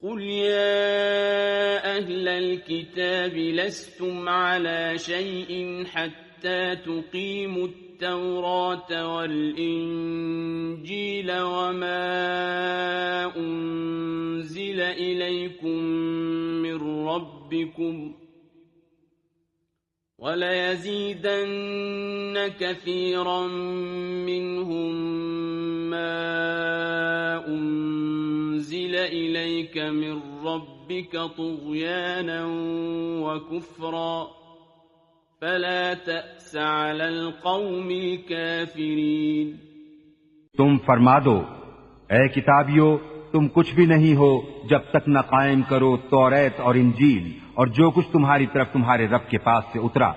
قل يا أهل الكتاب لستم على شيء حتى تقيموا التوراة والإنجيل وما أنزل إليكم من ربكم وَلَيَزِيدَنَّ كَثِيرًا مِّنْهُم مَّا أُنزِلَ إِلَيْكَ مِن رَّبِّكَ طُغْيَانًا وَكُفْرًا فَلَا تَأْسَ عَلَى الْقَوْمِ الْكَافِرِينَ۔ تم فرما دو، اے کتابیو، تم کچھ بھی نہیں ہو جب تک نہ قائم کرو توریت اور انجیل اور جو کچھ تمہاری طرف تمہارے رب کے پاس سے اترا،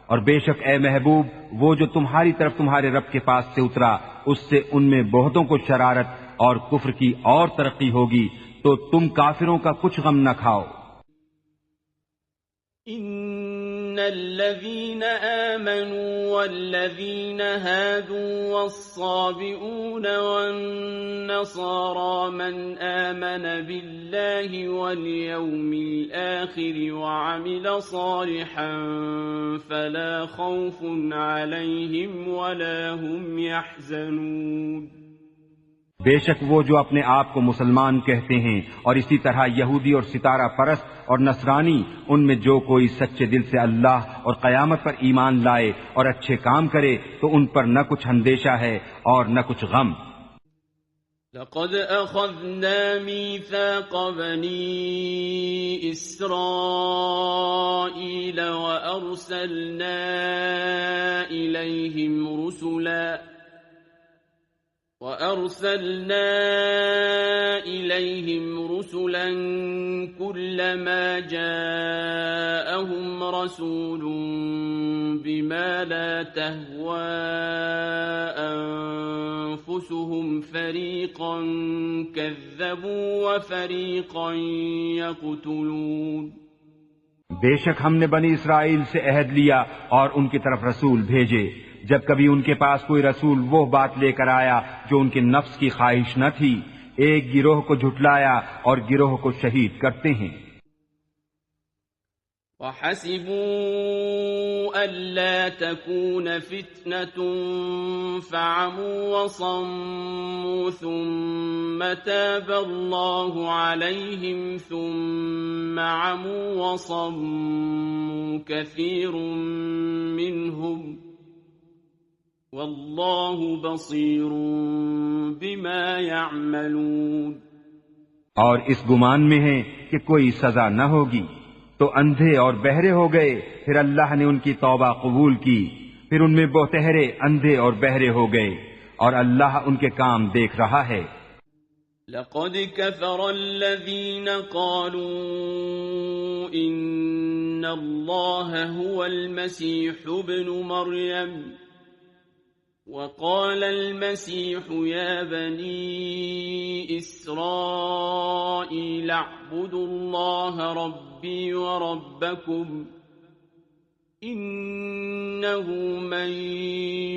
اور بے شک اے محبوب وہ جو تمہاری طرف تمہارے رب کے پاس سے اترا اس سے ان میں بہتوں کو شرارت اور کفر کی اور ترقی ہوگی، تو تم کافروں کا کچھ غم نہ کھاؤ۔ إن الذين آمنوا والذين هادوا والصابئون والنصارى من آمن بالله واليوم الآخر وعمل صالحا فلا خوف عليهم ولا هم يحزنون۔ بے شک وہ جو اپنے آپ کو مسلمان کہتے ہیں اور اسی طرح یہودی اور ستارہ پرست اور نصرانی، ان میں جو کوئی سچے دل سے اللہ اور قیامت پر ایمان لائے اور اچھے کام کرے تو ان پر نہ کچھ اندیشہ ہے اور نہ کچھ غم۔ لقد أخذنا ميثاق بني إسرائيل وأرسلنا إليهم رسلا كلما جاءهم رسول بما لا تهوى أنفسهم فريقا كذبوا وفريقا يقتلون۔ بے شک ہم نے بنی اسرائیل سے عہد لیا اور ان کی طرف رسول بھیجے، جب کبھی ان کے پاس کوئی رسول وہ بات لے کر آیا جو ان کے نفس کی خواہش نہ تھی، ایک گروہ کو جھٹلایا اور گروہ کو شہید کرتے ہیں۔ وَحَسِبُوا أَلَّا تَكُونَ فِتْنَةٌ فَعَمُوا وَصَمُّوا ثُمَّ تَابَ اللَّهُ عَلَيْهِمْ ثُمَّ عَمُوا وَصَمُّوا كَثِيرٌ مِّنْهُمْ وَاللَّهُ بَصِيرٌ بِمَا يَعْمَلُونَ۔ اور اس گمان میں ہے کہ کوئی سزا نہ ہوگی تو اندھے اور بہرے ہو گئے، پھر اللہ نے ان کی توبہ قبول کی، پھر ان میں بہتہرے اندھے اور بہرے ہو گئے، اور اللہ ان کے کام دیکھ رہا ہے۔ لقد كفر الذين قالوا إن الله هو المسيح ابن مريم وقال المسيح يا بني إسرائيل اعبدوا الله ربي وربكم إنه من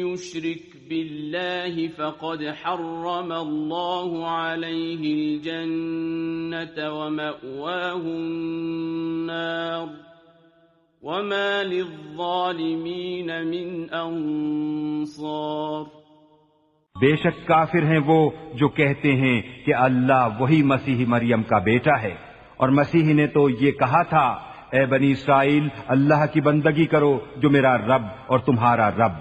يشرك بالله فقد حرم الله عليه الجنة ومأواه النار وما للظالمین من انصار۔ بے شک کافر ہیں وہ جو کہتے ہیں کہ اللہ وہی مسیح مریم کا بیٹا ہے، اور مسیح نے تو یہ کہا تھا اے بنی اسرائیل اللہ کی بندگی کرو جو میرا رب اور تمہارا رب،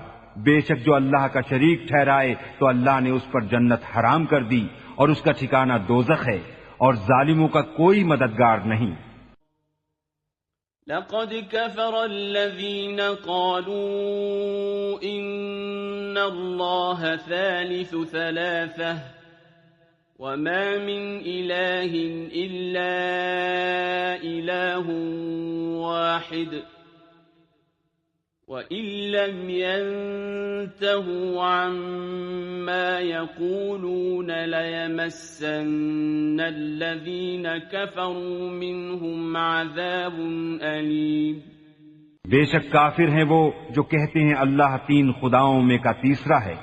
بے شک جو اللہ کا شریک ٹھہرائے تو اللہ نے اس پر جنت حرام کر دی اور اس کا ٹھکانہ دوزخ ہے، اور ظالموں کا کوئی مددگار نہیں۔ لقد كفر الذين قالوا إن الله ثالث ثلاثة وما من إله إلا إله واحد وإن لم ينتهوا عما يقولون ليمسن الذين كفروا منهم عذاب أليم۔ بے شک کافر ہیں وہ جو کہتے ہیں اللہ تین خداؤں میں کا تیسرا ہے،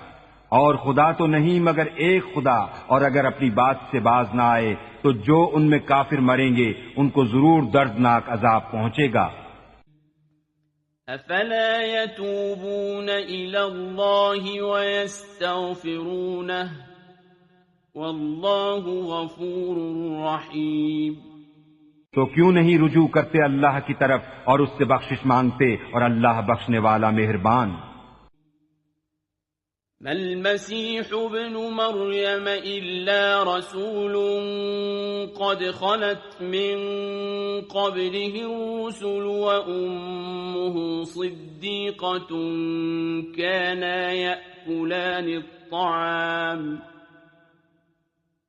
اور خدا تو نہیں مگر ایک خدا، اور اگر اپنی بات سے باز نہ آئے تو جو ان میں کافر مریں گے ان کو ضرور دردناک عذاب پہنچے گا۔ افلا يتوبون الى الله ويستغفرونه والله غفور رحيم۔ تو کیوں نہیں رجوع کرتے اللہ کی طرف اور اس سے بخشش مانگتے، اور اللہ بخشنے والا مہربان۔ ما المسيح ابن مريم إلا رسول قد خلت من قبله الرسل وأمه صديقة كانا يأكلان الطعام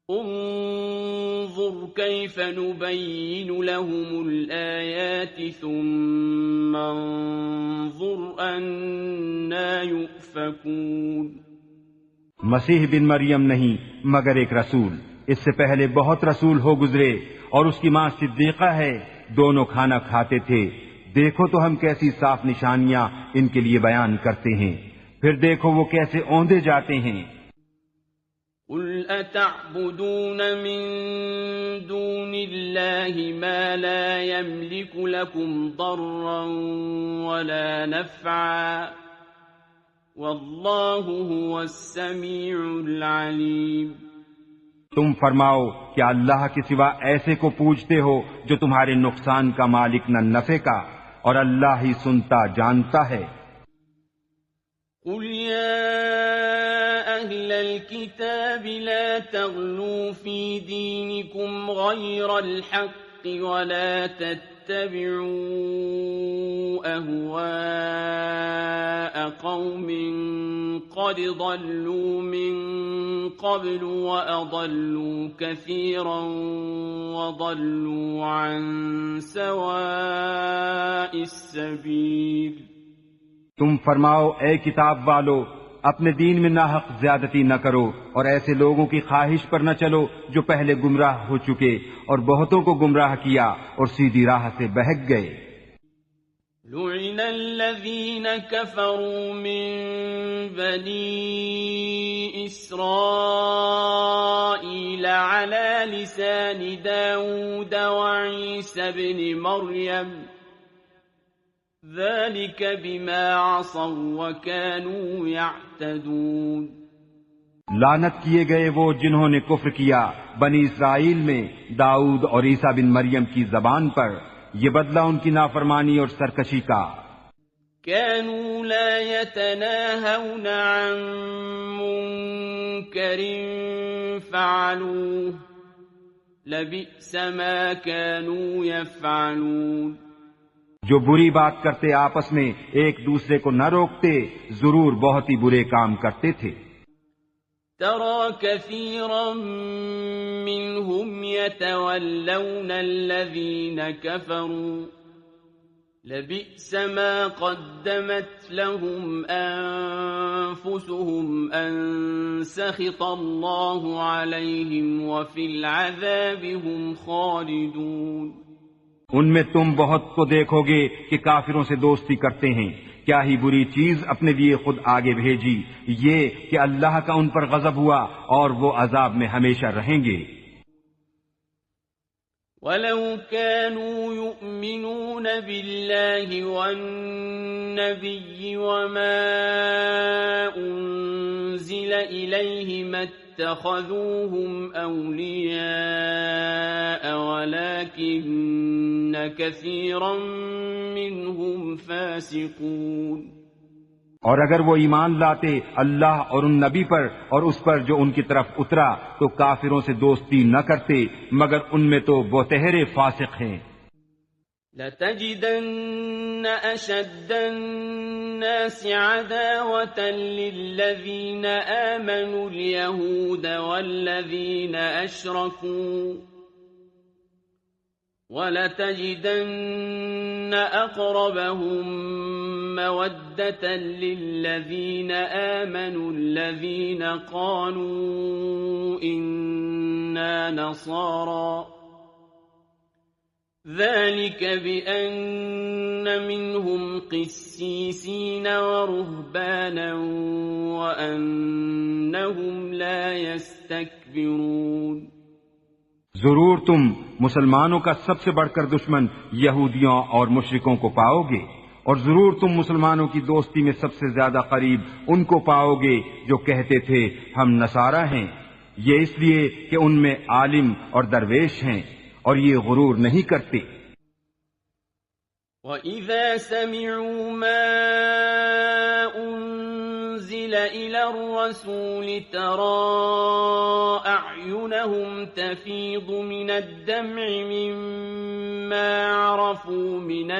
انظر كيف نبين لهم الآيات ثم انظر أنا يؤفكون۔ مسیح بن مریم نہیں مگر ایک رسول، اس سے پہلے بہت رسول ہو گزرے، اور اس کی ماں صدیقہ ہے، دونوں کھانا کھاتے تھے، دیکھو تو ہم کیسی صاف نشانیاں ان کے لیے بیان کرتے ہیں، پھر دیکھو وہ کیسے اوندے جاتے ہیں۔ قل اتعبدون من دون الله ما لا يملك لكم ضرا ولا نفعا والله هو السميع العليم۔ تم فرماؤ کہ اللہ کے سوا ایسے کو پوجتے ہو جو تمہارے نقصان کا مالک نہ نفع کا، اور اللہ ہی سنتا جانتا ہے۔ قل يا أهل الكتاب لا تغلوا في دينكم غير الحق ولا تتبعوا أهواء قوم قد ضلوا من قبل وأضلوا كثيرا وضلوا عن سواء السبيل۔ تم فرماؤ اے کتاب والو، اپنے دین میں ناحق زیادتی نہ کرو، اور ایسے لوگوں کی خواہش پر نہ چلو جو پہلے گمراہ ہو چکے اور بہتوں کو گمراہ کیا اور سیدھی راہ سے بہک گئے۔ لعن الذين كفروا من بني إسرائيل على لسان داود وعيسى بن مريم ذلك بما عصوا وكانوا يعتدون۔ لعنت کیے گئے وہ جنہوں نے کفر کیا بنی اسرائیل میں داؤد اور عیسیٰ بن مریم کی زبان پر، یہ بدلہ ان کی نافرمانی اور سرکشی کا۔ كانوا لا يتناهون عن منكر فعلوه لبئس ما كانوا يفعلون۔ جو بری بات کرتے آپس میں ایک دوسرے کو نہ روکتے، ضرور بہت ہی برے کام کرتے تھے۔ ترى كثيرا منهم يتولون الذين كفروا لبئس ما قدمت لهم أنفسهم أن سخط الله عليهم وفي العذاب هم خالدون۔ ان میں تم بہت کو دیکھو گے کہ کافروں سے دوستی کرتے ہیں، کیا ہی بری چیز اپنے لیے خود آگے بھیجی، یہ کہ اللہ کا ان پر غضب ہوا اور وہ عذاب میں ہمیشہ رہیں گے۔ وَلَوْ كَانُوا يُؤْمِنُونَ بِاللَّهِ وَالنَّبِيِّ وَمَا أُنزِلَ إِلَيْهِ مَا اتَّخَذُوهُمْ أَوْلِيَاءَ وَلَكِنَّ كَثِيرًا مِّنْهُمْ فَاسِقُونَ۔ اور اگر وہ ایمان لاتے اللہ اور ان نبی پر اور اس پر جو ان کی طرف اترا تو کافروں سے دوستی نہ کرتے، مگر ان میں تو بہتہرے فاسق ہیں۔ لَتَجِدَنَّ أَشَدَّ النَّاسِ عَدَاوَةً لِلَّذِينَ آمَنُوا الْيَهُودَ وَالَّذِينَ أَشْرَكُوا وَلَتَجِدَنَّ أَقْرَبَهُم مَّوَدَّةً لِّلَّذِينَ آمَنُوا الَّذِينَ قَالُوا إِنَّا نَصَارَىٰ ذلك بأن منهم قسيسين ورهبانا وأنهم لا يستكبرون. ضرور تم مسلمانوں کا سب سے بڑھ کر دشمن یہودیوں اور مشرکوں کو پاؤ گے، اور ضرور تم مسلمانوں کی دوستی میں سب سے زیادہ قریب ان کو پاؤ گے جو کہتے تھے ہم نصارہ ہیں، یہ اس لیے کہ ان میں عالم اور درویش ہیں اور یہ غرور نہیں کرتے. وَإِذَا سَمِعُوا مَا أُنزِلَ إِلَى الرَّسُولِ تَرَىٰ أَعْيُنَهُمْ تَفِيضُ مِنَ الدَّمْعِ مِمَّا عَرَفُوا مِنَ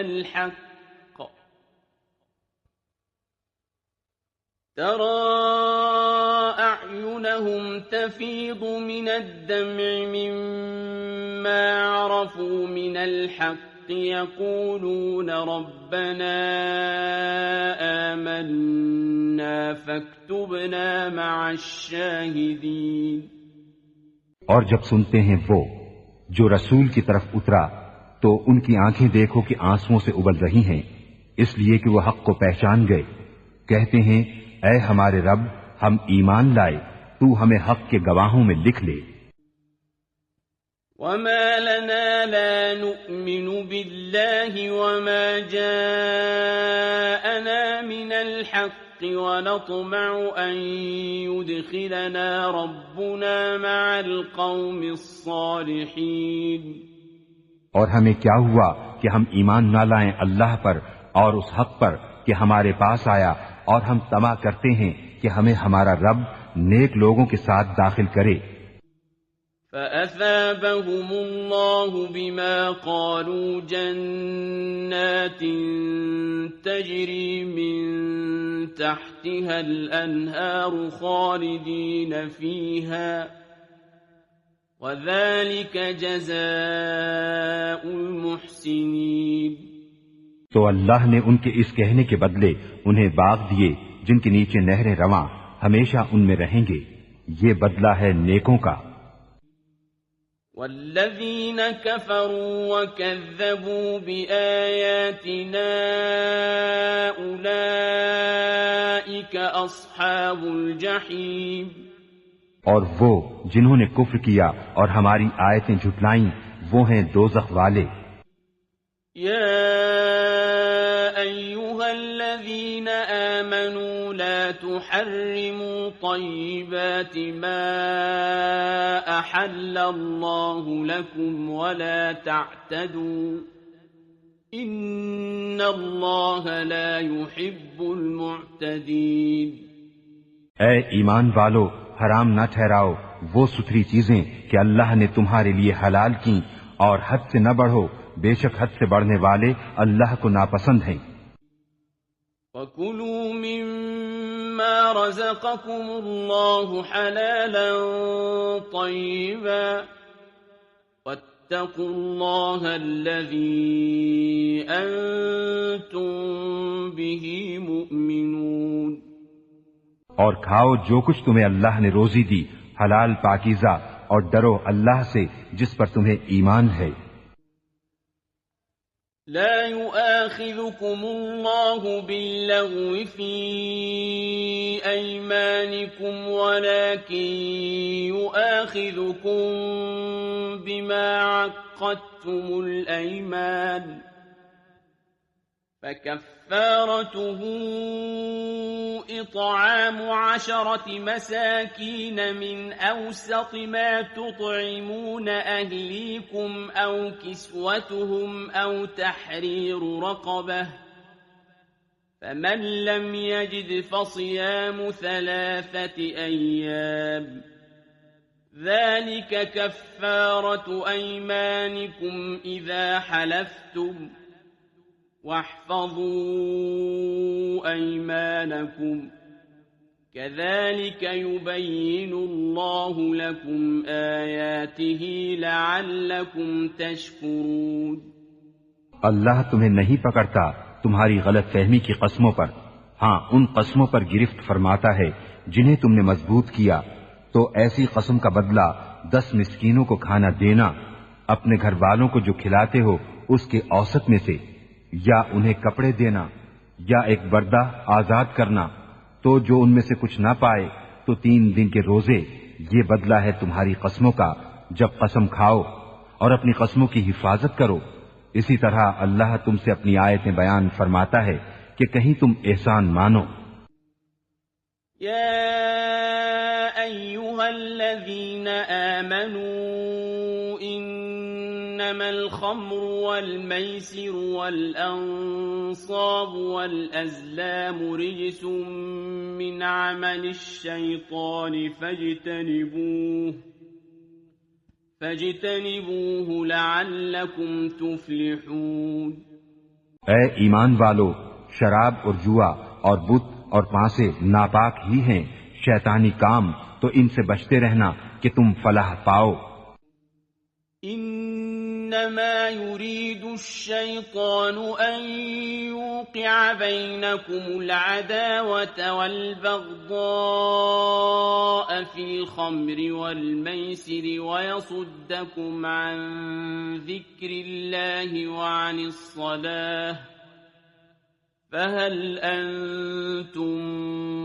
الْحَقِّ يقولون ربنا آمنا فاكتبنا مع الشاهدين. اور جب سنتے ہیں وہ جو رسول کی طرف اترا تو ان کی آنکھیں دیکھو کہ آنسوؤں سے ابل رہی ہیں، اس لیے کہ وہ حق کو پہچان گئے. کہتے ہیں اے ہمارے رب، ہم ایمان لائے، تو ہمیں حق کے گواہوں میں لکھ لے. وما لنا لا نؤمن بالله وما جاءنا من الحق ونطمع أن يدخلنا ربنا مع القوم الصالحين. اور ہمیں کیا ہوا کہ ہم ایمان نہ لائیں اللہ پر اور اس حق پر کہ ہمارے پاس آیا، اور ہم طمع کرتے ہیں کہ ہمیں ہمارا رب نیک لوگوں کے ساتھ داخل کرے. فَأَثَابَهُمُ اللَّهُ بِمَا قَالُوا جَنَّاتٍ تَجْرِي مِن تَحْتِهَا الْأَنْهَارُ خَالِدِينَ فِيهَا وَذَلِكَ جَزَاءُ الْمُحْسِنِينَ. تو اللہ نے ان کے اس کہنے کے بدلے انہیں باغ دیے جن کے نیچے نہریں رواں ہمیشہ ان میں رہیں گے، یہ بدلہ ہے نیکوں کا. والذین کفروا وکذبوا بآیاتنا اولئک اصحاب الجحیم. اور وہ جنہوں نے کفر کیا اور ہماری آیتیں جھٹلائیں وہ ہیں دوزخ والے. یا ایھا الذین آمنوا لا تحرموا طیبات ما احل اللہ لکم ولا تعتدوا ان اللہ لا يحب المعتدین. اے ایمان والو، حرام نہ ٹھہراؤ وہ ستھری چیزیں کہ اللہ نے تمہارے لیے حلال کی، اور حد سے نہ بڑھو، بے شک حد سے بڑھنے والے اللہ کو ناپسند ہیں. وَكُلُوا مِمَّا رَزَقَكُمُ اللَّهُ حَلَالًا طَيِّبًا وَاتَّقُوا اللَّهَ الَّذِي أَنتُم بِهِ مُؤْمِنُونَ. اور کھاؤ جو کچھ تمہیں اللہ نے روزی دی حلال پاکیزہ، اور ڈرو اللہ سے جس پر تمہیں ایمان ہے. لا يؤاخذكم الله باللغو في أيمانكم ولكن يؤاخذكم بما عقدتم الأيمان فكفارته إطعام 10 مساكين من أوسط ما تطعمون أهليكم أو كسوتهم أو تحرير رقبة فمن لم يجد فصيام 3 أيام ذلك كفارة أيمانكم إذا حلفتم واحفظوا أيمانكم كذلك يبين الله لكم آياته لعلكم تشكرون. اللہ تمہیں نہیں پکڑتا تمہاری غلط فہمی کی قسموں پر، ہاں ان قسموں پر گرفت فرماتا ہے جنہیں تم نے مضبوط کیا، تو ایسی قسم کا بدلہ 10 مسکینوں کو کھانا دینا، اپنے گھر والوں کو جو کھلاتے ہو اس کے اوسط میں سے، یا انہیں کپڑے دینا، یا ایک بردہ آزاد کرنا، تو جو ان میں سے کچھ نہ پائے تو 3 دن کے روزے، یہ بدلہ ہے تمہاری قسموں کا جب قسم کھاؤ، اور اپنی قسموں کی حفاظت کرو۔ اسی طرح اللہ تم سے اپنی آیتیں بیان فرماتا ہے کہ کہیں تم احسان مانو۔ يا أيها الذين آمنوا إنما الخمر والميسر والأنصاب والأزلام رجس من عمل الشيطان فاجتنبوه لعلكم تفلحون۔ اے ایمان والو، شراب اور جوا اور بت اور پانسے ناپاک ہی ہیں، شیطانی کام، تو ان سے بچتے رہنا کہ تم فلاح پاؤ۔ انما يريد الشيطان ان يوقع بينكم العداوة والبغضاء في الخمر والميسر ويصدكم عن ذكر الله وعن الصلاة فهل انتم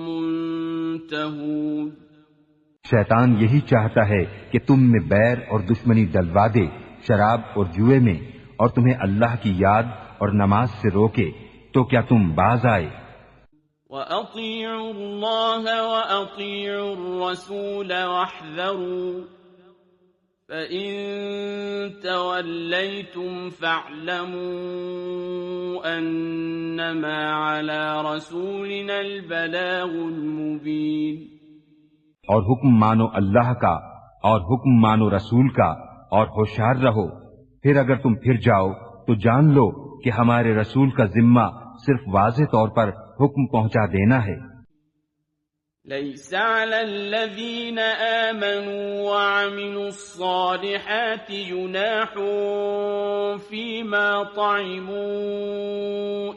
منتهون۔ شیطان یہی چاہتا ہے کہ تم میں بیر اور دشمنی ڈلوا دے شراب اور جوئے میں، اور تمہیں اللہ کی یاد اور نماز سے روکے، تو کیا تم باز آئے؟ وَأَطِيعُوا اللَّهَ وَأَطِيعُوا الرَّسُولَ وَاحْذَرُوا فَإِن تَوَلَّيْتُمْ فَاعْلَمُوا أَنَّمَا عَلَى رَسُولِنَا الْبَلَاغُ الْمُبِينُ۔ اور حکم مانو اللہ کا اور حکم مانو رسول کا، اور ہوشیار رہو، پھر اگر تم پھر جاؤ تو جان لو کہ ہمارے رسول کا ذمہ صرف واضح طور پر حکم پہنچا دینا ہے۔ ليس على الذين آمنوا وعملوا الصالحات جناح فيما طعموا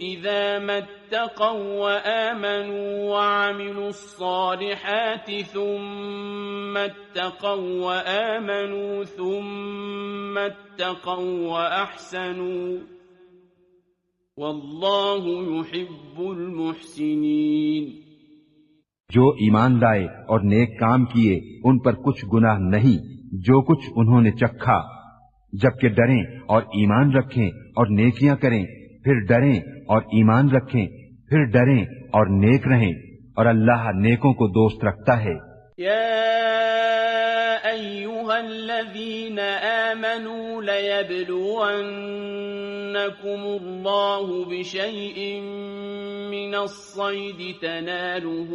إذا ما اتقوا وآمنوا وعملوا الصالحات ثم اتقوا وآمنوا ثم اتقوا وأحسنوا والله يحب المحسنين۔ جو ایمان لائے اور نیک کام کیے ان پر کچھ گناہ نہیں جو کچھ انہوں نے چکھا، جبکہ ڈریں اور ایمان رکھیں اور نیکیاں کریں، پھر ڈریں اور ایمان رکھیں، پھر ڈریں اور نیک رہیں، اور اللہ نیکوں کو دوست رکھتا ہے۔ يا أيها الذين آمنوا ليبلونكم الله بشيء من الصيد تناله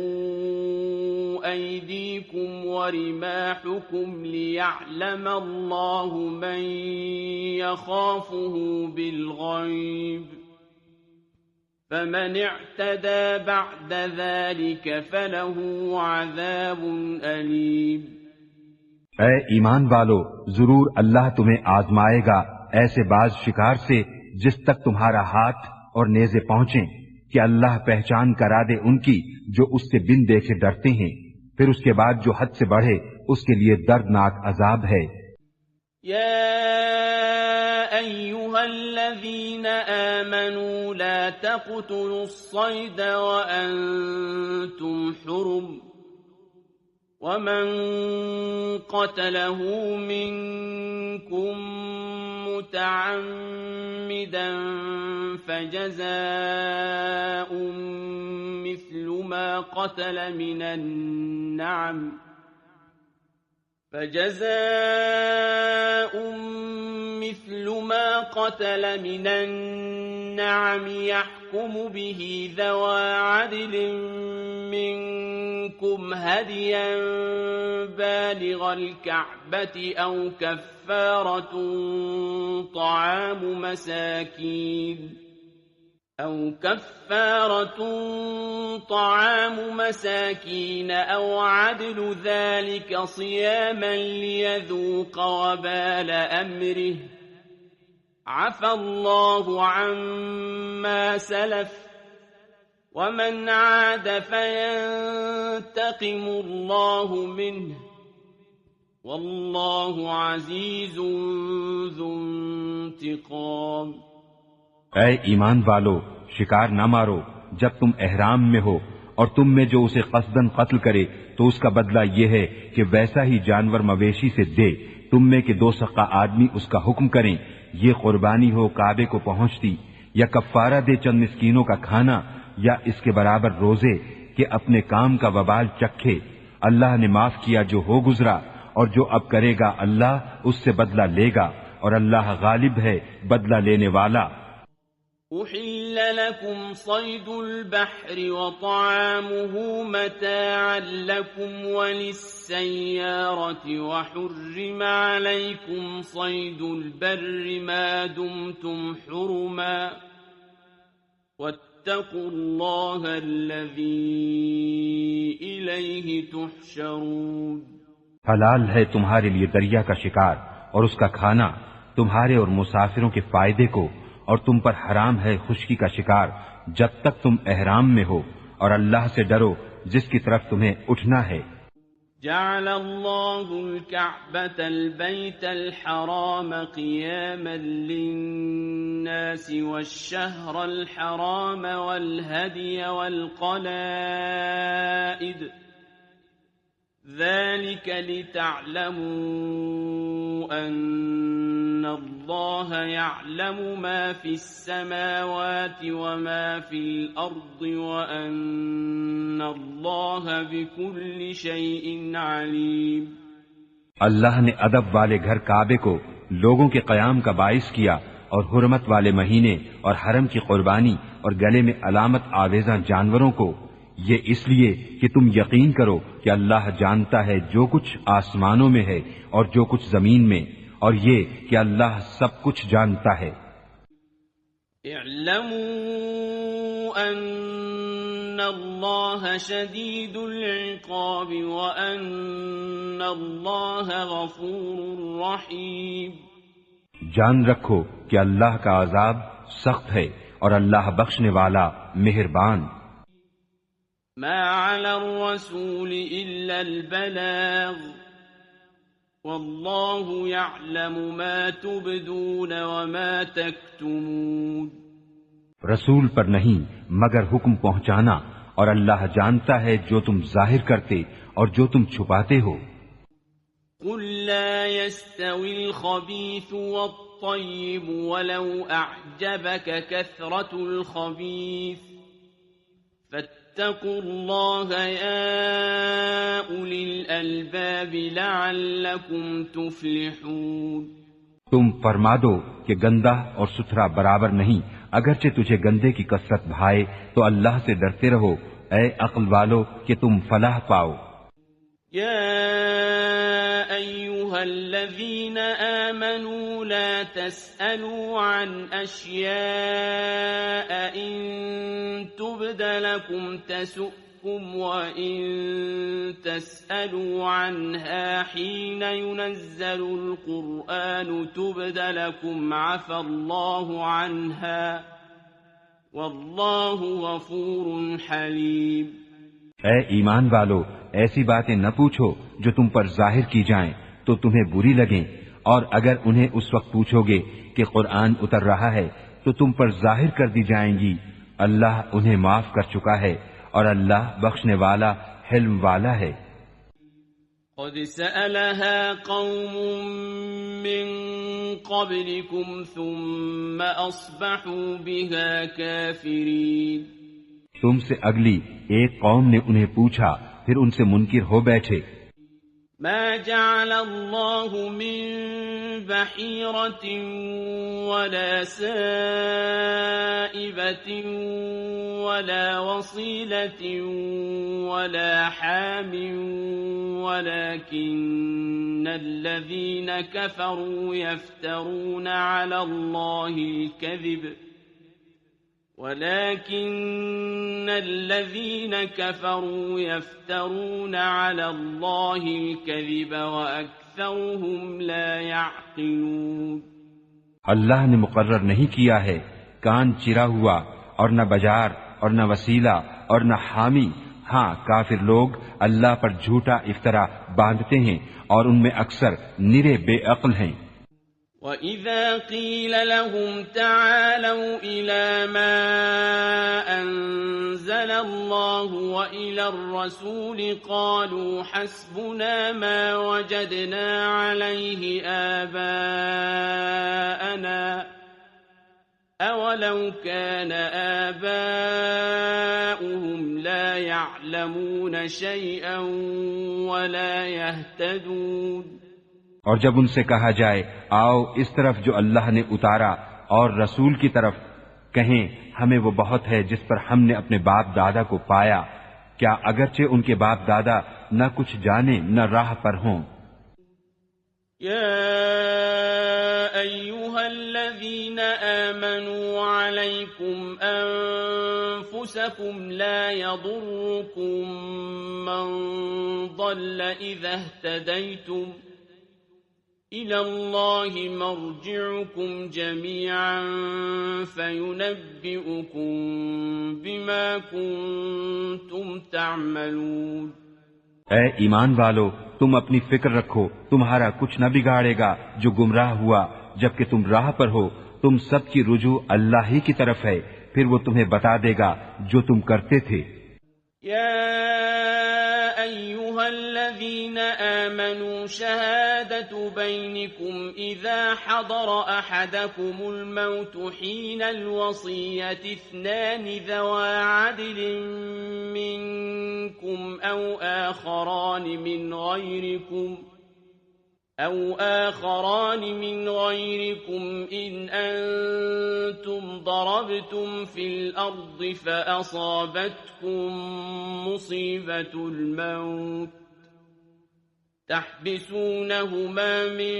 أيديكم ورماحكم ليعلم الله من يخافه بالغيب فمن اعتدى بعد ذلك فله عذاب أليم۔ اے ایمان والو، ضرور اللہ تمہیں آزمائے گا ایسے باز شکار سے جس تک تمہارا ہاتھ اور نیزے پہنچیں، کہ اللہ پہچان کرا دے ان کی جو اس سے بن دیکھے ڈرتے ہیں، پھر اس کے بعد جو حد سے بڑھے اس کے لیے دردناک عذاب ہے۔ يا أيها الذين آمنوا لا تقتلوا الصيد وأنتم حرم ومن قتله منكم متعمدا فجزاء مثل ما قتل من النعم يحكم به ذوى عدل منكم هديا بالغ الكعبة أو كفارة طعام مساكين أو عدل ذلك صياما ليذوق وبال أمره عفى الله عما سلف ومن عاد فينتقم الله منه واللہ عزیز ذو انتقام۔ اے ایمان والو، شکار نہ مارو جب تم احرام میں ہو، اور تم میں جو اسے قصدن قتل کرے تو اس کا بدلہ یہ ہے کہ ویسا ہی جانور مویشی سے دے۔ تم میں کہ 2 سقہ آدمی اس کا حکم کریں، یہ قربانی ہو کعبے کو پہنچتی، یا کفارہ دے چند مسکینوں کا کھانا، یا اس کے برابر روزے کہ اپنے کام کا وبال چکھے۔ اللہ نے معاف کیا جو ہو گزرا، اور جو اب کرے گا اللہ اس سے بدلہ لے گا، اور اللہ غالب ہے بدلہ لینے والا۔ أحل لكم صيد البحر وطعامه متاعا لكم وللسيارة، وحرم عليكم صيد البر ما دمتم حرما، واتقوا الله الذي إليه تحشرون۔ حلال ہے تمہارے لیے دریا کا شکار اور اس کا کھانا تمہارے اور مسافروں کے فائدے کو، اور تم پر حرام ہے خشکی کا شکار جب تک تم احرام میں ہو، اور اللہ سے ڈرو جس کی طرف تمہیں اٹھنا ہے۔ جعل اللہ الكعبة البيت الحرام قياما للناس والشهر الحرام والهدي والقلائد، ذلك لتعلموا أن الله يعلم ما في السماوات وما في الأرض وأن الله بكل شيء عليم۔ اللہ نے ادب والے گھر کعبے کو لوگوں کے قیام کا باعث کیا، اور حرمت والے مہینے اور حرم کی قربانی اور گلے میں علامت آویزاں جانوروں کو، یہ اس لیے کہ تم یقین کرو کہ اللہ جانتا ہے جو کچھ آسمانوں میں ہے اور جو کچھ زمین میں، اور یہ کہ اللہ سب کچھ جانتا ہے۔ اعلموا ان اللہ شدید العقاب وان اللہ غفور رحیم۔ جان رکھو کہ اللہ کا عذاب سخت ہے اور اللہ بخشنے والا مہربان۔ ما على الرسول إلا البلاغ والله يعلم ما تبدون وما تكتمون۔ رسول پر نہیں مگر حکم پہنچانا، اور اللہ جانتا ہے جو تم ظاہر کرتے اور جو تم چھپاتے ہو۔ قل لا يستوي الخبيث والطيب ولو أعجبك كثرة الخبيث، فاتقوا الله يا أولي الألباب لعلكم تفلحون۔ تم فرما دو کہ گندا اور ستھرا برابر نہیں، اگرچہ تجھے گندے کی کثرت بھائے تو اللہ سے ڈرتے رہو اے عقل والو کہ تم فلاح پاؤ۔ يا أيها الذين آمنوا لا تسألوا عن أشياء إن تبد لكم تسؤكم وإن تسألوا عنها حين ينزل القرآن تبد لكم عفى الله عنها والله غفور حليم۔ اے ایمان والو، ایسی باتیں نہ پوچھو جو تم پر ظاہر کی جائیں تو تمہیں بری لگیں، اور اگر انہیں اس وقت پوچھو گے کہ قرآن اتر رہا ہے تو تم پر ظاہر کر دی جائیں گی۔ اللہ انہیں معاف کر چکا ہے اور اللہ بخشنے والا حلم والا ہے۔ قد سألها قوم من قبلكم ثم أصبحوا بها كافرين۔ تم سے اگلی ایک قوم نے انہیں پوچھا پھر ان سے منکر ہو بیٹھے۔ ما جعل الله من بحيرة ولا سائبة ولا وصيلة ولا حام ولكن الذين كفروا يفترون على الله الكذب ولكن الذين كفروا يفترون على الله الكذب وأكثرهم لا يعقلون۔ اللہ نے مقرر نہیں کیا ہے کان چرا ہوا، اور نہ بجار اور نہ وسیلہ اور نہ حامی، ہاں کافر لوگ اللہ پر جھوٹا افطرا باندھتے ہیں اور ان میں اکثر نرے بے عقل ہیں۔ وَإِذَا قِيلَ لَهُمْ تَعَالَوْا إِلَى مَا أَنزَلَ اللَّهُ وَإِلَى الرَّسُولِ قَالُوا حَسْبُنَا مَا وَجَدْنَا عَلَيْهِ آبَاءَنَا أَوَلَوْ كَانَ آبَاؤُهُمْ لَا يَعْلَمُونَ شَيْئًا وَلَا يَهْتَدُونَ۔ اور جب ان سے کہا جائے آؤ اس طرف جو اللہ نے اتارا اور رسول کی طرف، کہیں ہمیں وہ بہت ہے جس پر ہم نے اپنے باپ دادا کو پایا، کیا اگرچہ ان کے باپ دادا نہ کچھ جانے نہ راہ پر ہوں۔ یا ایھا الذین آمنوا علیکم انفسکم لا یضرکم من ضل اذا اہتدیتم إِلَى اللَّهِ مَرْجِعُكُمْ جَمِيعًا فَيُنَبِّئُكُم بِمَا كُنتُمْ تَعْمَلُونَ۔ اے ایمان والو، تم اپنی فکر رکھو، تمہارا کچھ نہ بگاڑے گا جو گمراہ ہوا، جبکہ تم راہ پر ہو۔ تم سب کی رجوع اللہ ہی کی طرف ہے، پھر وہ تمہیں بتا دے گا جو تم کرتے تھے۔ أيها الذين آمنوا شهادة بينكم إذا حضر أحدكم الموت حين الوصية اثنان ذوى عدل منكم أو آخران من غيركم إن أنتم ضربتم في الأرض فأصابتكم مصيبة الموت تحبسونهما من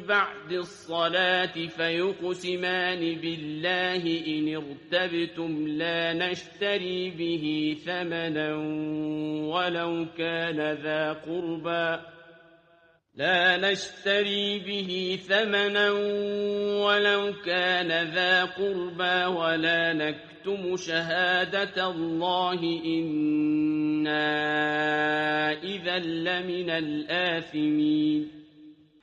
بعد الصلاة فيقسمان بالله إن ارتبتم لا نشتري به ثمنا ولو كان ذا قربى ولا نكتم شهادة الله إنا إذا لمن الآثمين۔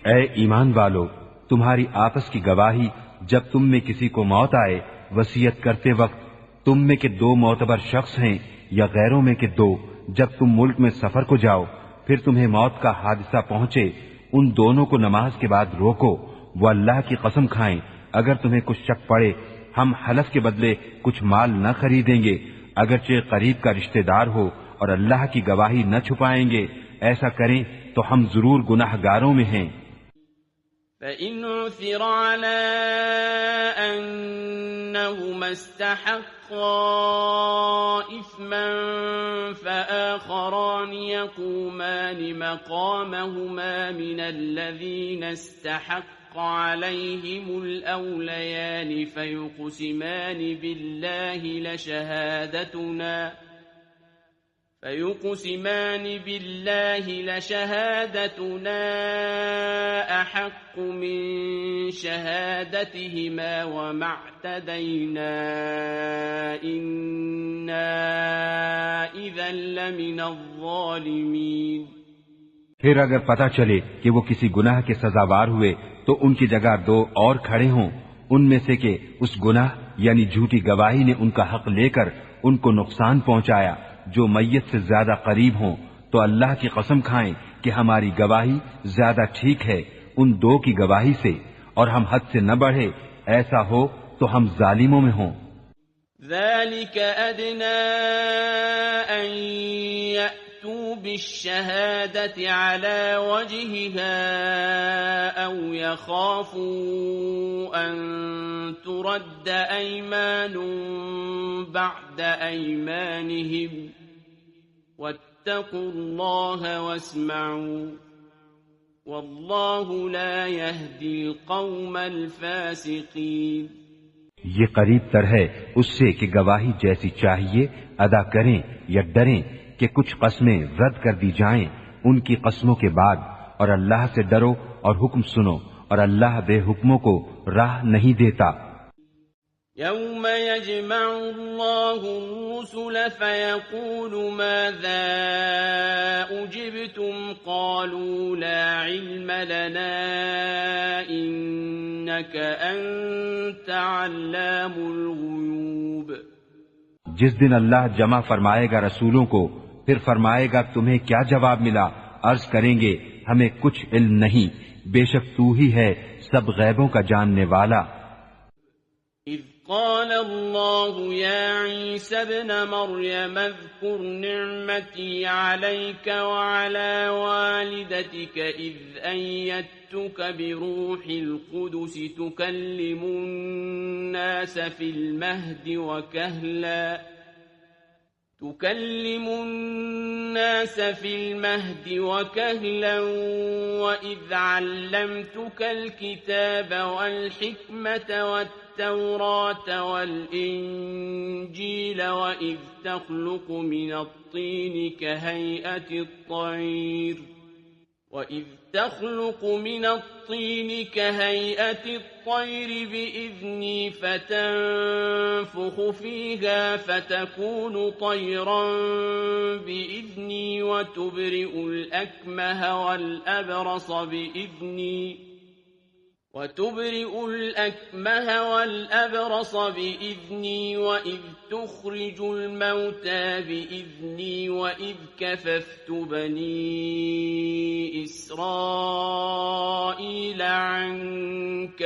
اے ایمان والو، تمہاری آپس کی گواہی جب تم میں کسی کو موت آئے وصیت کرتے وقت، تم میں کے دو معتبر شخص ہیں یا غیروں میں کے دو، جب تم ملک میں سفر کو جاؤ پھر تمہیں موت کا حادثہ پہنچے، ان دونوں کو نماز کے بعد روکو، وہ اللہ کی قسم کھائیں اگر تمہیں کچھ شک پڑے ہم حلف کے بدلے کچھ مال نہ خریدیں گے اگرچہ قریب کا رشتہ دار ہو، اور اللہ کی گواہی نہ چھپائیں گے، ایسا کریں تو ہم ضرور گناہ گاروں میں ہیں۔ فَإِنْ عُثِرَ عَلَىٰ أَنَّهُمَا اسْتَحَقَّا إِثْمًا فَآخَرَانِ يَقُومَانِ مَقَامَهُمَا مِنَ الَّذِينَ اسْتَحَقَّ عَلَيْهِمُ الْأَوْلَيَانِ فَيُقْسِمَانِ بِاللَّهِ لَشَهَادَتُنَا أَحَقُّ مِن شَهَادَتِهِمَا وَمَا اعْتَدَيْنَا إِنَّا إِذًا لَّمِنَ الظَّالِمِينَ۔ پھر اگر پتہ چلے کہ وہ کسی گناہ کے سزاوار ہوئے تو ان کی جگہ دو اور کھڑے ہوں، ان میں سے کہ اس گناہ یعنی جھوٹی گواہی نے ان کا حق لے کر ان کو نقصان پہنچایا، جو میت سے زیادہ قریب ہوں، تو اللہ کی قسم کھائیں کہ ہماری گواہی زیادہ ٹھیک ہے ان دو کی گواہی سے، اور ہم حد سے نہ بڑھے، ایسا ہو تو ہم ظالموں میں ہوں۔ ذَلِكَ أَدْنَىٰ أَن يَأْتُوا بِالشَّهَادَةِ عَلَىٰ وَجْهِهَا أَوْ يَخَافُوا أَن تُرَدَّ أَيْمَانٌ بَعْدَ أَيْمَانِهِمْ وَاتَّقُوا اللَّهَ وَاسْمَعُوا وَاللَّهُ لَا يَهْدِي الْقَوْمَ الْفَاسِقِينَ۔ یہ قریب تر ہے اس سے کہ گواہی جیسی چاہیے ادا کریں یا ڈریں کہ کچھ قسمیں رد کر دی جائیں ان کی قسموں کے بعد، اور اللہ سے ڈرو اور حکم سنو، اور اللہ بے حکموں کو راہ نہیں دیتا۔ يوم يجمع الله الرسل فيقول ماذا أجبتم قالوا لا علم لنا إنك أنت علام الغيوب. جس دن اللہ جمع فرمائے گا رسولوں کو، پھر فرمائے گا تمہیں کیا جواب ملا؟ عرض کریں گے ہمیں کچھ علم نہیں، بے شک تو ہی ہے سب غیبوں کا جاننے والا. إذ قال الله يا عيسى ابن مريم اذكر نعمتي عليك وعلى والدتك إذ أيدتك بروح القدس تكلم الناس في المهد وكهلا وإذ علمتك الكتاب والحكمة والتوراة والإنجيل وإذ تخلق من الطين كهيئة الطير بإذني فتنفخ فيها فتكون طيرا بإذني وتبرئ الأكمه والأبرص بإذني وإذ تخرج الموتى بإذني وإذ كففت بني إسرائيل عنك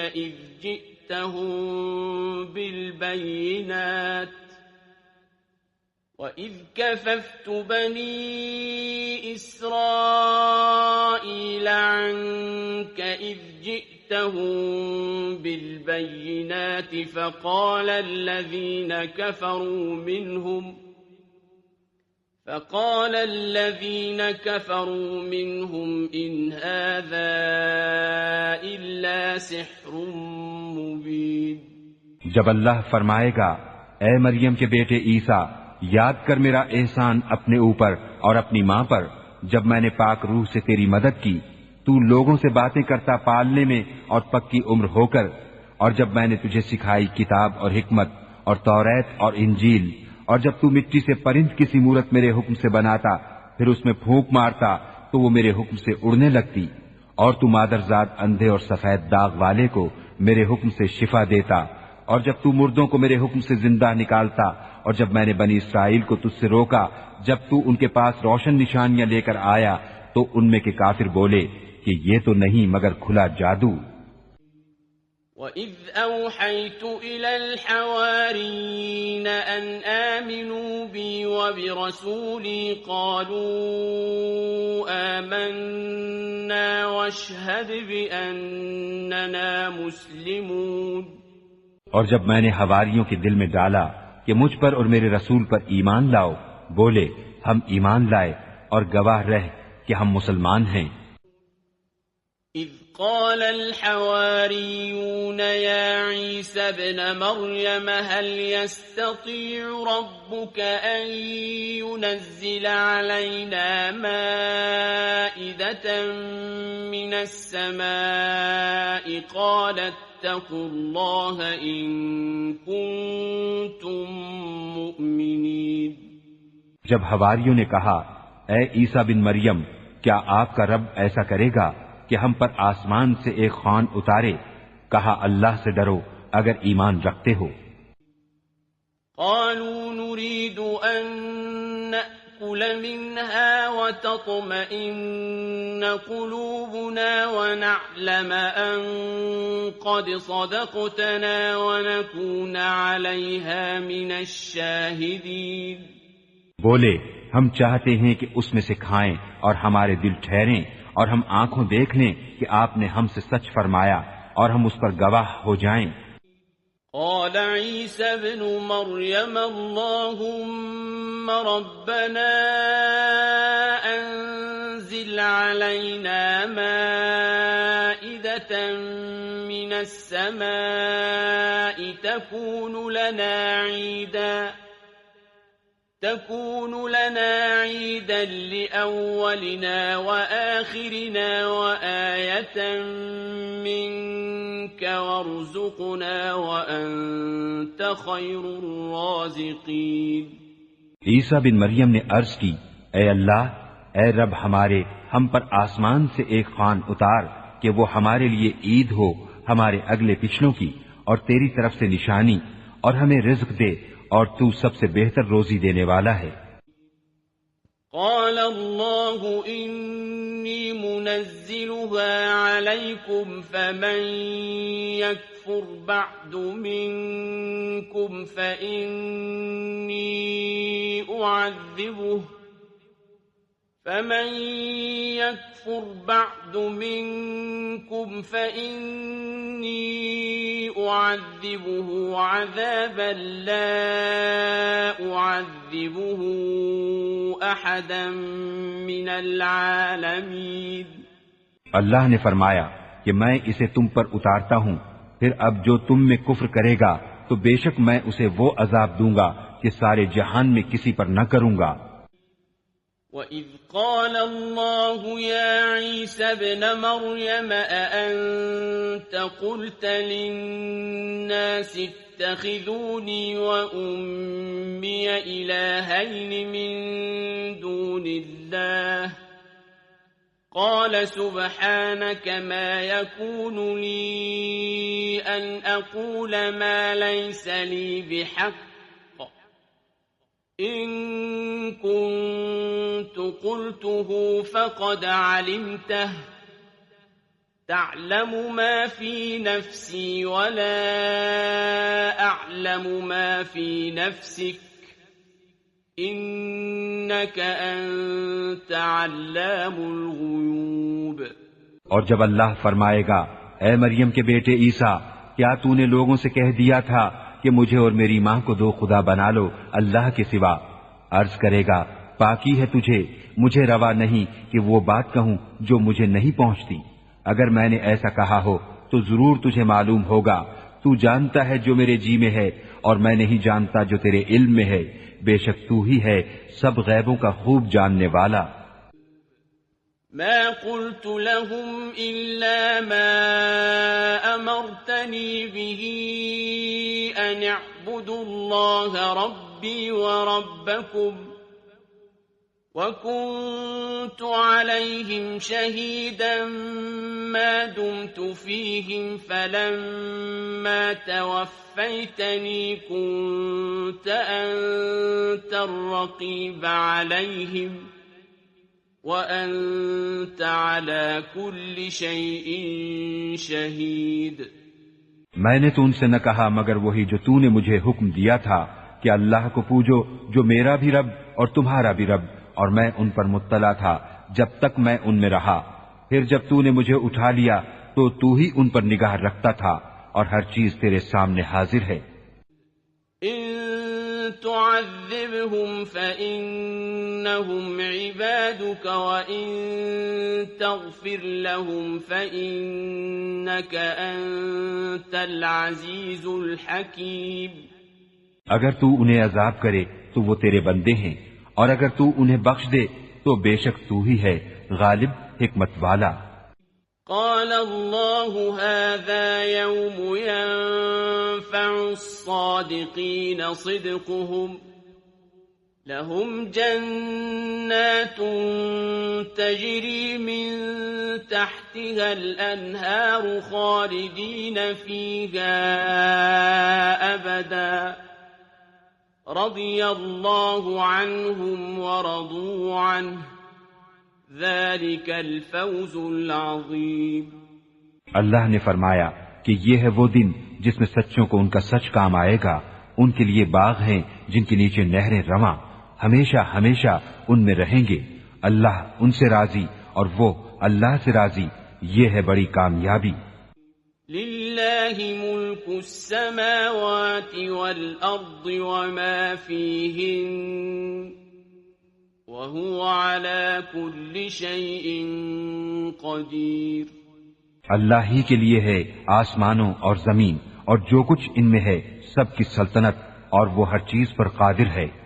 إذ جئتهم بالبينات فقال الذين كفروا منهم إن هذا إلا سحر مبين. جب اللہ فرمائے گا اے مریم کے بیٹے عیسیٰ، یاد کر میرا احسان اپنے اوپر اور اپنی ماں پر جب میں نے پاک روح سے تیری مدد کی، تو لوگوں سے باتیں کرتا پالنے میں اور پکی عمر ہو کر، اور جب میں نے تجھے سکھائی کتاب اور حکمت اور توریت اور انجیل، اور جب تو مٹی سے پرند کی سی صورت میرے حکم سے بناتا پھر اس میں پھونک مارتا تو وہ میرے حکم سے اڑنے لگتی، اور تو مادرزاد اندھے اور سفید داغ والے کو میرے حکم سے شفا دیتا، اور جب تو مردوں کو میرے حکم سے زندہ نکالتا، اور جب میں نے بنی اسرائیل کو تجھ سے روکا جب تو ان کے پاس روشن نشانیاں لے کر آیا تو ان میں کے کافر بولے کہ یہ تو نہیں مگر کھلا جادو. وَإِذْ أَوْحَيْتُ إِلَى الْحَوَارِيِّينَ أَنْ آمِنُوا بِي وَبِرَسُولِي قَالُوا آمَنَّا وَاشْهَدْ بِأَنَّنَا مُسْلِمُونَ. اور جب میں نے حواریوں کے دل میں ڈالا کہ مجھ پر اور میرے رسول پر ایمان لاؤ، بولے ہم ایمان لائے اور گواہ رہ کہ ہم مسلمان ہیں. إذ قال الحواريون يا عيسى ابن مريم هل يستطيع ربك أن ينزل علينا مائدة من السماء قال اتقوا الله إن كنتم مؤمنين. جب حواریوں نے کہا اے عیسیٰ بن مریم، کیا آپ کا رب ایسا کرے گا کہ ہم پر آسمان سے ایک خوان اتارے؟ کہا اللہ سے ڈرو اگر ایمان رکھتے ہو. قالوا نريد أن نأكل منها وتطمئن قلوبنا ونعلم أن قد صدقتنا ونكون عليها من الشاهدين. بولے ہم چاہتے ہیں کہ اس میں سے کھائیں اور ہمارے دل ٹھہریں اور ہم آنکھوں دیکھ لیں کہ آپ نے ہم سے سچ فرمایا اور ہم اس پر گواہ ہو جائیں. قال عيسى ابن مريم اللهم ربنا أنزل علينا مائدة من السماء تكون لنا عيدا لأولنا وآخرنا وآية منك ربك وارزقنا وأنت خير الرازقين۔ عیسیٰ بن مریم نے عرض کی، اے اللہ، اے رب ہمارے، ہم پر آسمان سے ایک خوان اتار کہ وہ ہمارے لیے عید ہو ہمارے اگلے پچھلوں کی، اور تیری طرف سے نشانی، اور ہمیں رزق دے، اور تو سب سے بہتر روزی دینے والا ہے۔ قال الله إني منزلها عليكم فمن يكفر بعد منكم فإني أعذبه عذابا لا أعذبه أحدا من العالمين۔ اللہ نے فرمایا کہ میں اسے تم پر اتارتا ہوں، پھر اب جو تم میں کفر کرے گا تو بے شک میں اسے وہ عذاب دوں گا کہ سارے جہان میں کسی پر نہ کروں گا۔ وَإِذْ قَالَ اللَّهُ يَا عِيسَى ابْنَ مَرْيَمَ أَأَنْتَ قُلْتَ لِلنَّاسِ اتَّخِذُونِي وَأُمِّيَ إِلَٰهَيْنِ مِن دُونِ اللَّهِ قَالَ سُبْحَانَكَ مَا يَكُونُ لِي أَنْ أَقُولَ مَا لَيْسَ لِي بِحَقٍّ إِن كُنتُ قُلْتُهُ فَقَدْ عَلِمْتَهُ تَعْلَمُ مَا فِي نَفْسِي وَلَا أَعْلَمُ مَا فِي نَفْسِكَ إِنَّكَ أَنْتَ عَلَّامُ الْغُيُوبِ۔ اور جب اللہ فرمائے گا، اے مریم کے بیٹے عیسیٰ، کیا تو نے لوگوں سے کہہ دیا تھا کہ مجھے اور میری ماں کو دو خدا بنا لو اللہ کے سوا؟ عرض کرے گا، پاکی ہے تجھے، مجھے روا نہیں کہ وہ بات کہوں جو مجھے نہیں پہنچتی۔ اگر میں نے ایسا کہا ہو تو ضرور تجھے معلوم ہوگا، تو جانتا ہے جو میرے جی میں ہے، اور میں نہیں جانتا جو تیرے علم میں ہے، بے شک تو ہی ہے سب غیبوں کا خوب جاننے والا۔ ما قلت لهم إلا ما أمرتني به أن اعبدوا الله ربي وربكم وكنت عليهم شهيدا ما دمت فيهم فلما توفيتني كنت أنت الرقيب عليهم وَأَنْتَ عَلَى كُلِّ شَيْءٍ شَهِيدٌ۔ میں نے تو ان سے نہ کہا مگر وہی جو تو نے مجھے حکم دیا تھا کہ اللہ کو پوجو جو میرا بھی رب اور تمہارا بھی رب، اور میں ان پر مطلع تھا جب تک میں ان میں رہا۔ پھر جب تو نے مجھے اٹھا لیا تو تو ہی ان پر نگاہ رکھتا تھا، اور ہر چیز تیرے سامنے حاضر ہے۔ تعذبهم فإنهم عبادك وإن تغفر لهم فإنك أنت العزيز الحكيم۔ اگر تو انہیں عذاب کرے تو وہ تیرے بندے ہیں، اور اگر تو انہیں بخش دے تو بے شک تو ہی ہے غالب حکمت والا۔ قال الله هذا يوم ينفع الصادقين صدقهم لهم جنات تجري من تحتها الأنهار خالدين فيها أبدا رضي الله عنهم ورضوا عنه ذلك الفوز العظیم۔ اللہ نے فرمایا کہ یہ ہے وہ دن جس میں سچوں کو ان کا سچ کام آئے گا، ان کے لیے باغ ہیں جن کے نیچے نہریں رواں، ہمیشہ ہمیشہ ان میں رہیں گے، اللہ ان سے راضی اور وہ اللہ سے راضی، یہ ہے بڑی کامیابی۔ للہ ملک السماوات والارض وما فیہن وَهُوَ عَلَى كُلِّ شَيْءٍ قَدِيرٌ۔ اللہ ہی کے لیے ہے آسمانوں اور زمین اور جو کچھ ان میں ہے، سب کی سلطنت، اور وہ ہر چیز پر قادر ہے۔